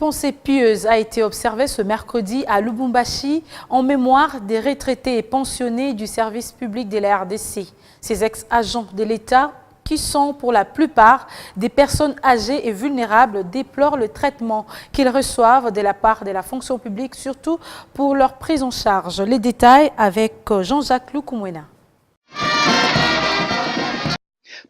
pensée pieuse a été observée ce mercredi à Lubumbashi en mémoire des retraités et pensionnés du service public de la RDC. Ces ex-agents de l'État, qui sont pour la plupart des personnes âgées et vulnérables, déplorent le traitement qu'ils reçoivent de la part de la fonction publique, surtout pour leur prise en charge. Les détails avec Jean-Jacques Lukumwena.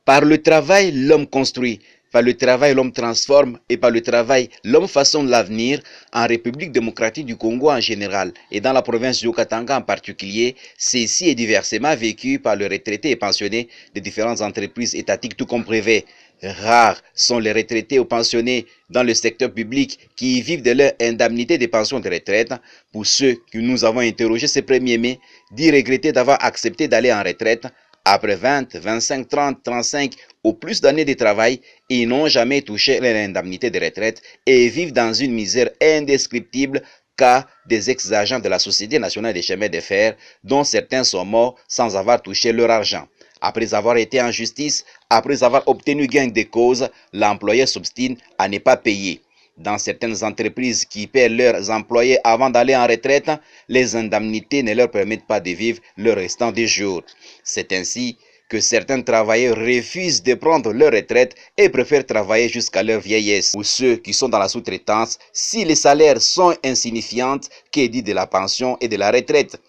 Par le travail, l'homme construit. Par le travail, l'homme transforme, et par le travail, l'homme façonne l'avenir en République démocratique du Congo en général et dans la province du Katanga en particulier. Ceci est diversement vécu par les retraités et pensionnés de différentes entreprises étatiques tout comme privées. Rares sont les retraités ou pensionnés dans le secteur public qui vivent de leur indemnité de pension de retraite. Pour ceux que nous avons interrogés ce 1er mai, dit regretter d'avoir accepté d'aller en retraite après 20, 25, 30, 35 ou plus d'années de travail, ils n'ont jamais touché leur indemnité de retraite et vivent dans une misère indescriptible car des ex-agents de la Société nationale des chemins de fer, dont certains sont morts sans avoir touché leur argent. Après avoir été en justice, après avoir obtenu gain de cause, l'employeur s'obstine à ne pas payer. Dans certaines entreprises qui paient leurs employés avant d'aller en retraite, les indemnités ne leur permettent pas de vivre le restant des jours. C'est ainsi que certains travailleurs refusent de prendre leur retraite et préfèrent travailler jusqu'à leur vieillesse. Ou ceux qui sont dans la sous-traitance, si les salaires sont insignifiants, qu'est dit de la pension et de la retraite?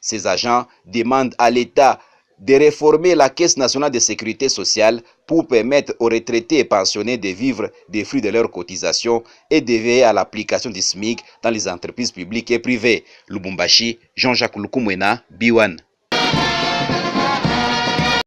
Ces agents demandent à l'État de réformer la Caisse nationale de sécurité sociale pour permettre aux retraités et pensionnés de vivre des fruits de leurs cotisations et de veiller à l'application du SMIC dans les entreprises publiques et privées. Lubumbashi, Jean-Jacques Lukumwena, B1.